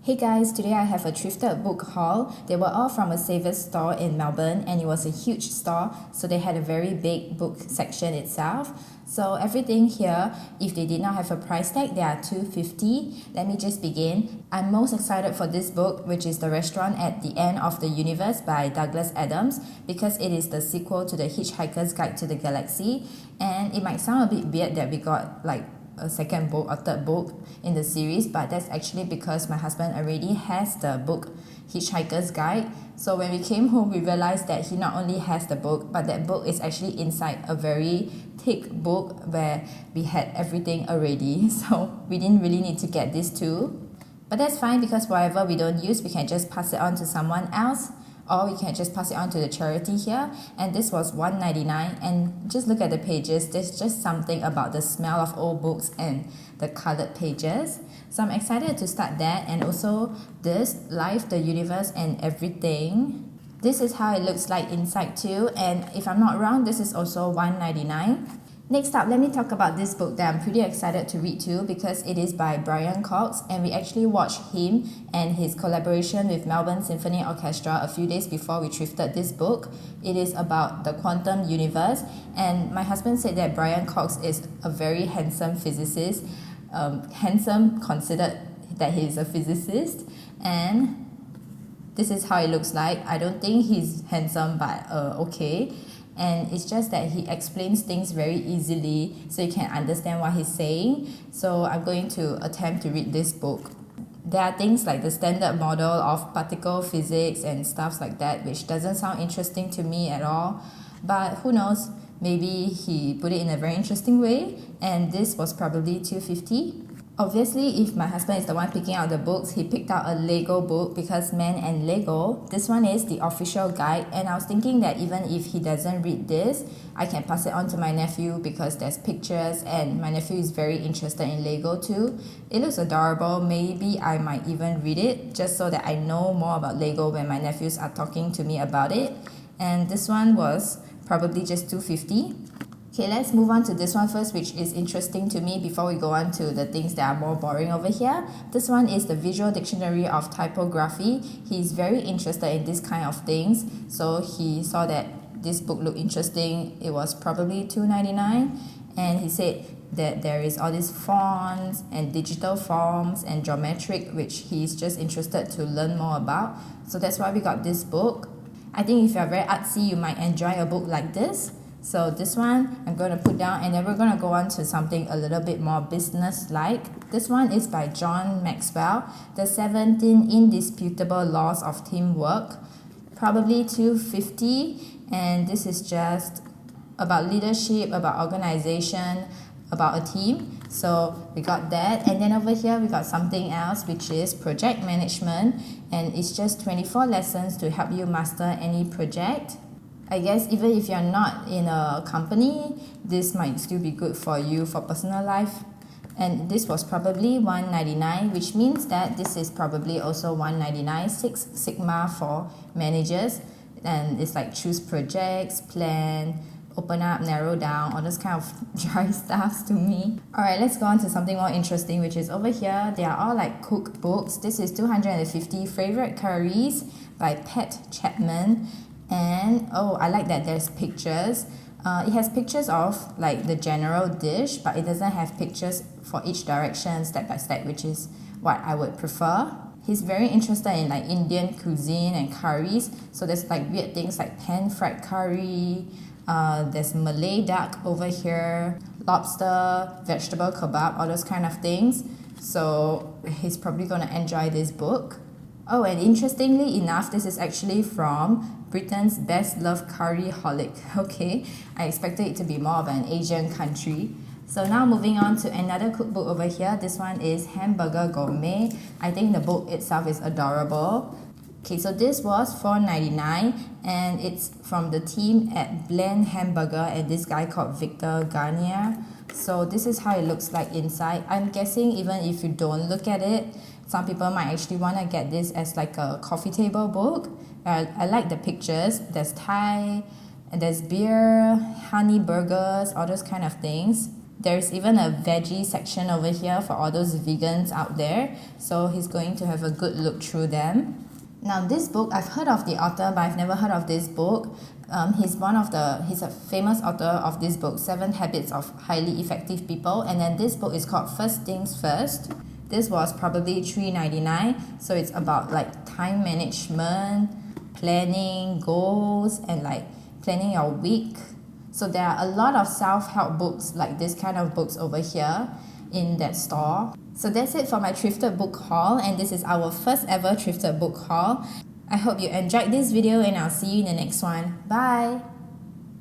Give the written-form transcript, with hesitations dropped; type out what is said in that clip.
Hey guys, today I have a thrifted book haul. They were all from a Savers store in Melbourne and it was a huge store, so they had a very big book section itself. So everything here, if they did not have a price tag, they are $2.50. Let me just begin. I'm most excited for this book, which is The Restaurant at the End of the Universe by Douglas Adams, because it is the sequel to The Hitchhiker's Guide to the Galaxy. And it might sound a bit weird that we got a second book or third book in the series, but that's actually because my husband already has the book Hitchhiker's Guide. So when we came home, we realized that he not only has the book, but that book is actually inside a very thick book where we had everything already. So we didn't really need to get this too. But that's fine, because whatever we don't use, we can just pass it on to someone else, or we can just pass it on to the charity here. And this was $1.99, and just look at the pages. There's just something about the smell of old books and the colored pages. So I'm excited to start that. And also this Life, the Universe and Everything. This is how it looks like inside too, and if I'm not wrong, this is also $1.99. Next up, let me talk about this book that I'm pretty excited to read too, because it is by Brian Cox, and we actually watched him and his collaboration with Melbourne Symphony Orchestra a few days before we thrifted this book. It is about the quantum universe, and my husband said that Brian Cox is a very handsome physicist, handsome considered that he is a physicist, and this is how it looks like. I don't think he's handsome, but okay. And it's just that he explains things very easily so you can understand what he's saying. So I'm going to attempt to read this book. There are things like the standard model of particle physics and stuff like that, which doesn't sound interesting to me at all. But who knows, maybe he put it in a very interesting way, and this was probably $2.50. Obviously, if my husband is the one picking out the books, he picked out a Lego book because men and Lego. This one is the official guide, and I was thinking that even if he doesn't read this, I can pass it on to my nephew because there's pictures and my nephew is very interested in Lego too. It looks adorable. Maybe I might even read it just so that I know more about Lego when my nephews are talking to me about it. And this one was probably just $2.50. Okay, let's move on to this one first, which is interesting to me before we go on to the things that are more boring over here. This one is the Visual Dictionary of Typography. He's very interested in this kind of things, so he saw that this book looked interesting. It was probably $2.99, and he said that there is all these fonts and digital forms and geometric, which he's just interested to learn more about. So that's why we got this book. I think if you're very artsy, you might enjoy a book like this. So this one I'm going to put down, and then we're going to go on to something a little bit more business-like. This one is by John Maxwell, The 17 Indisputable Laws of Teamwork, probably $2.50, and this is just about leadership, about organization, about a team. So we got that, and then over here we got something else, which is project management, and it's just 24 lessons to help you master any project. I guess even if you're not in a company, this might still be good for you for personal life. And this was probably $1.99, which means that this is probably also $1.99, 6 Sigma for managers. And it's like choose projects, plan, open up, narrow down, all those kind of dry stuffs to me. Alright, let's go on to something more interesting, which is over here. They are all like cookbooks. This is 250 Favorite Curries by Pat Chapman. And I like that there's pictures. It has pictures of like the general dish, but it doesn't have pictures for each direction step by step, which is what I would prefer. He's very interested in like Indian cuisine and curries, so there's like weird things like pan-fried curry, there's Malay duck over here, lobster, vegetable kebab, all those kind of things. So he's probably going to enjoy this book. Oh, and interestingly enough, this is actually from Britain's Best Loved Curry Holic. Okay, I expected it to be more of an Asian country. So now moving on to another cookbook over here. This one is Hamburger Gourmet. I think the book itself is adorable. Okay, so this was $4.99, and it's from the team at Blend Hamburger and this guy called Victor Garnier. So this is how it looks like inside. I'm guessing even if you don't look at it, some people might actually want to get this as like a coffee table book. I like the pictures. There's Thai, and there's beer, honey burgers, all those kind of things. There's even a veggie section over here for all those vegans out there, so he's going to have a good look through them. Now this book, I've heard of the author, but I've never heard of this book. He's a famous author of this book, 7 Habits of Highly Effective People, and then this book is called First Things First. This was probably $3.99, so it's about like time management, planning, goals, and like planning your week. So there are a lot of self-help books like this kind of books over here in that store. So that's it for my thrifted book haul, and this is our first ever thrifted book haul. I hope you enjoyed this video, and I'll see you in the next one. Bye!